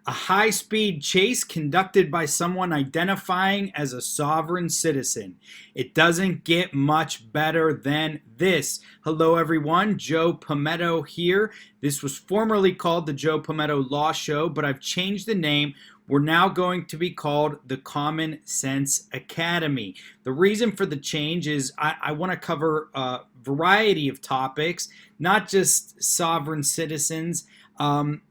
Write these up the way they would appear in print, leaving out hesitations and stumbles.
A high-speed chase conducted by someone identifying as a sovereign citizen. It doesn't get much better than this. Hello everyone, Joe Pometto here. This was formerly called the Joe Pometto Law Show, but I've changed the name. We're now going to be called the Common Sense Academy. The reason for the change is I want to cover a variety of topics, not just sovereign citizens,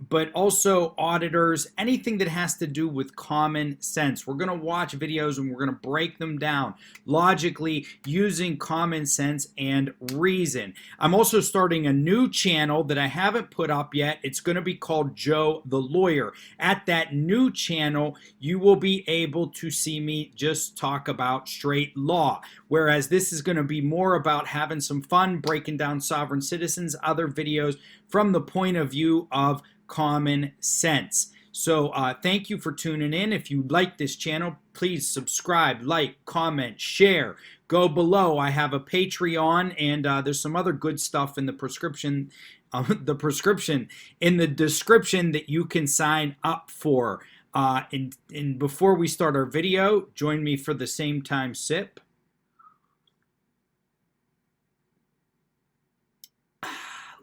but also auditors, anything that has to do with common sense. We're going to watch videos and we're going to break them down logically using common sense and reason. I'm also starting a new channel that I haven't put up yet. It's going to be called Joe the Lawyer. At that new channel, you will be able to see me just talk about straight law, whereas this is going to be more about having some fun, breaking down sovereign citizens, other videos from the point of view of common sense. So thank you for tuning in. If you like this channel, please subscribe, like, comment, share. Go below. I have a Patreon, and there's some other good stuff in the prescription in the description that you can sign up for. And before we start our video, join me for the same time sip.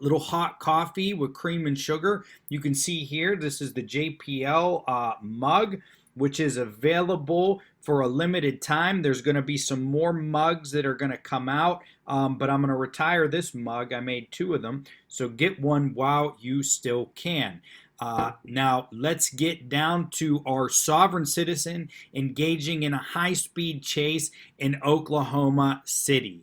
Little hot coffee with cream and sugar. You can see here, this is the JPL mug, which is available for a limited time. There's going to be some more mugs that are going to come out, but I'm going to retire this mug. I made 2 of them, so get one while you still can. Now, let's get down to our sovereign citizen engaging in a high-speed chase in Oklahoma City.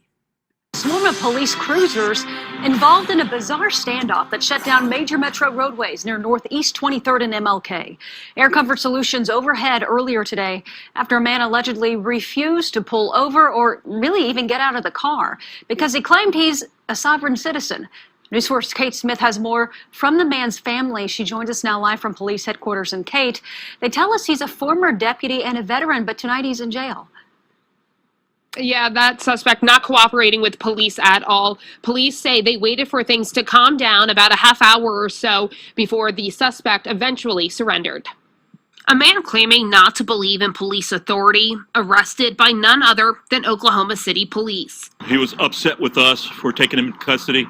Swarm of police cruisers involved in a bizarre standoff that shut down major metro roadways near Northeast 23rd and MLK. Air Comfort Solutions overhead earlier today after a man allegedly refused to pull over or really even get out of the car because he claimed he's a sovereign citizen. News 4's Kate Smith has more from the man's family. She joins us now live from police headquarters. And Kate, they tell us he's a former deputy and a veteran, but tonight he's in jail. Yeah, that suspect not cooperating with police at all. Police say they waited for things to calm down about a half hour or so before the suspect eventually surrendered. A man claiming not to believe in police authority, arrested by none other than Oklahoma City police. He was upset with us for taking him into custody.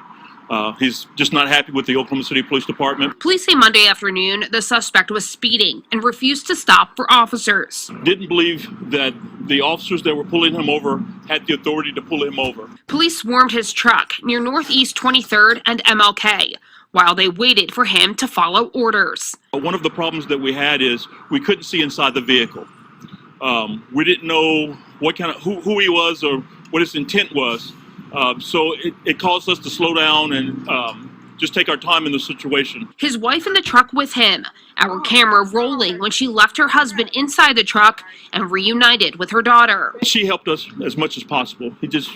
He's just not happy with the Oklahoma City Police Department. Police say Monday afternoon the suspect was speeding and refused to stop for officers. Didn't believe that the officers that were pulling him over had the authority to pull him over. Police swarmed his truck near Northeast 23rd and MLK while they waited for him to follow orders. One of the problems that we had is we couldn't see inside the vehicle. We didn't know what kind of who he was or what his intent was. So it caused us to slow down and just take our time in the situation. His wife in the truck with him, our camera rolling when she left her husband inside the truck and reunited with her daughter. She helped us as much as possible. He just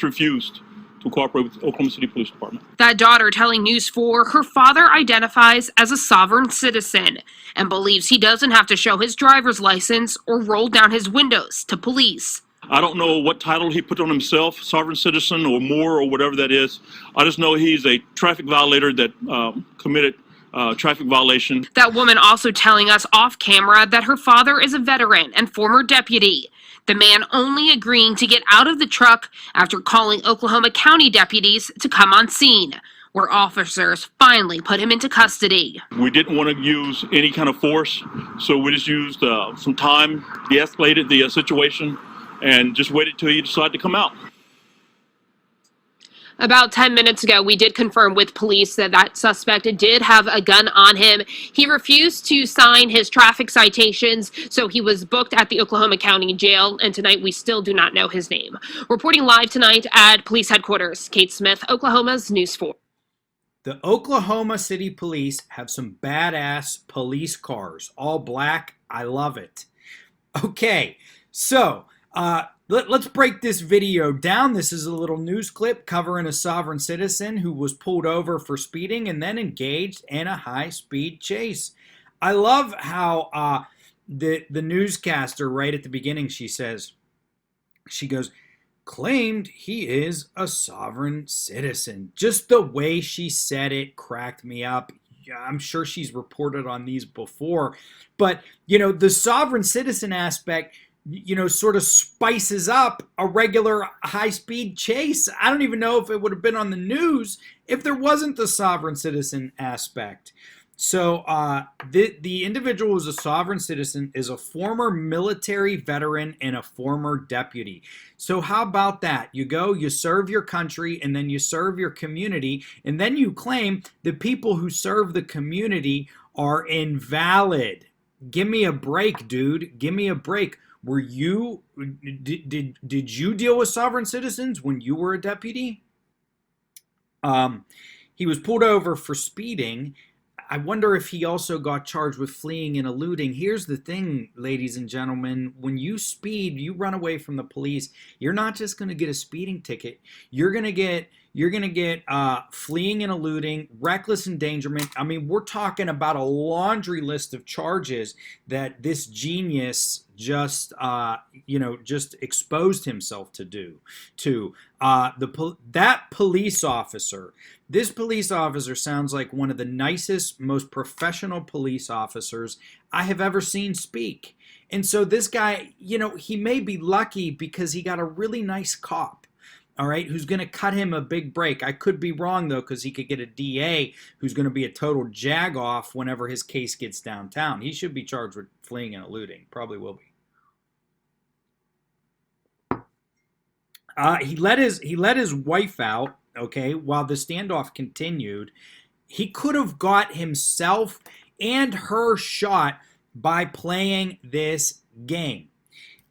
refused to cooperate with the Oklahoma City Police Department. That daughter telling News 4 her father identifies as a sovereign citizen and believes he doesn't have to show his driver's license or roll down his windows to police. I don't know what title he put on himself, sovereign citizen or more or whatever that is. I just know he's a traffic violator that committed traffic violation. That woman also telling us off camera that her father is a veteran and former deputy. The man only agreeing to get out of the truck after calling Oklahoma County deputies to come on scene, where officers finally put him into custody. We didn't want to use any kind of force, so we just used some time, de-escalated the situation, and just waited till he decided to come out. About 10 minutes ago, we did confirm with police that that suspect did have a gun on him. He refused to sign his traffic citations, so he was booked at the Oklahoma County Jail, and tonight we still do not know his name. Reporting live tonight at police headquarters, Kate Smith, Oklahoma's News 4. The Oklahoma City Police have some badass police cars, all black. I love it. Okay, so let's break this video down. This is a little news clip covering a sovereign citizen who was pulled over for speeding and then engaged in a high-speed chase. I love how the newscaster right at the beginning, she goes, claimed he is a sovereign citizen. Just the way she said it cracked me up. I'm sure she's reported on these before. But, you know, the sovereign citizen aspect, you know, sort of spices up a regular high-speed chase. I don't even know if it would have been on the news if there wasn't the sovereign citizen aspect. So the individual who's a sovereign citizen is a former military veteran and a former deputy. So how about that? You go, you serve your country, and then you serve your community, and then you claim the people who serve the community are invalid. Give me a break, dude. Give me a break. Were you did you deal with sovereign citizens when you were a deputy? He was pulled over for speeding. I wonder if he also got charged with fleeing and eluding. Here's the thing, ladies and gentlemen. When you speed, you run away from the police, you're not just going to get a speeding ticket. You're going to get fleeing and eluding, reckless endangerment. I mean, we're talking about a laundry list of charges that this genius just exposed himself to do to that police officer. This police officer sounds like one of the nicest, most professional police officers I have ever seen speak. And so this guy, you know, he may be lucky because he got a really nice cop, all right, who's going to cut him a big break. I could be wrong, though, because he could get a DA who's going to be a total jag-off whenever his case gets downtown. He should be charged with fleeing and eluding. Probably will be. He let his wife out, okay, while the standoff continued. He could have got himself and her shot by playing this game.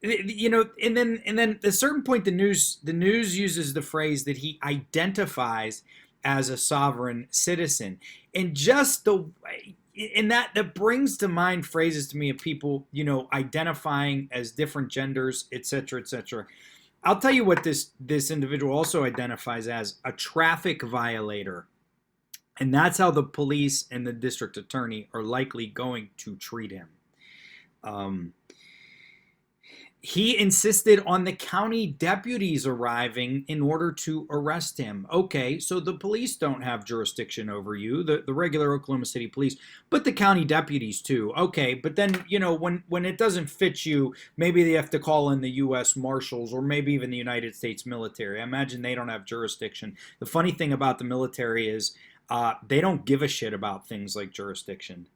You know, and then at a certain point the news uses the phrase that he identifies as a sovereign citizen. And just the and that brings to mind phrases to me of people, you know, identifying as different genders, etc., etc. I'll tell you what this individual also identifies as: a traffic violator. And that's how the police and the district attorney are likely going to treat him. He insisted on the county deputies arriving in order to arrest him. Okay, so the police don't have jurisdiction over you, the regular Oklahoma City police, but the county deputies too. Okay, but then, you know, when it doesn't fit you, maybe they have to call in the U.S. Marshals or maybe even the United States military. I imagine they don't have jurisdiction. The funny thing about the military is they don't give a shit about things like jurisdiction.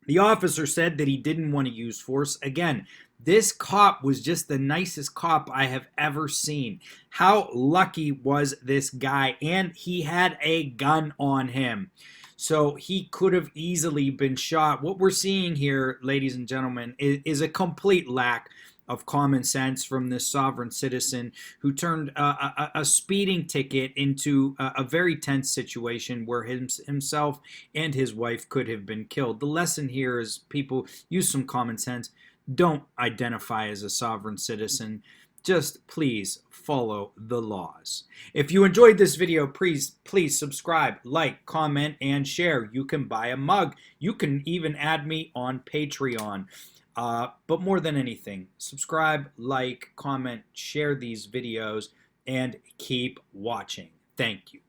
The officer said that he didn't want to use force. Again, this cop was just the nicest cop I have ever seen. How lucky was this guy? And he had a gun on him. So he could have easily been shot. What we're seeing here, ladies and gentlemen, is a complete lack of common sense from this sovereign citizen who turned a speeding ticket into a very tense situation where himself and his wife could have been killed. The lesson here is, people, use some common sense. Don't identify as a sovereign citizen. Just please follow the laws. If you enjoyed this video, please subscribe, like, comment, and share. You can buy a mug. You can even add me on Patreon. But more than anything, subscribe, like, comment, share these videos, and keep watching. Thank you.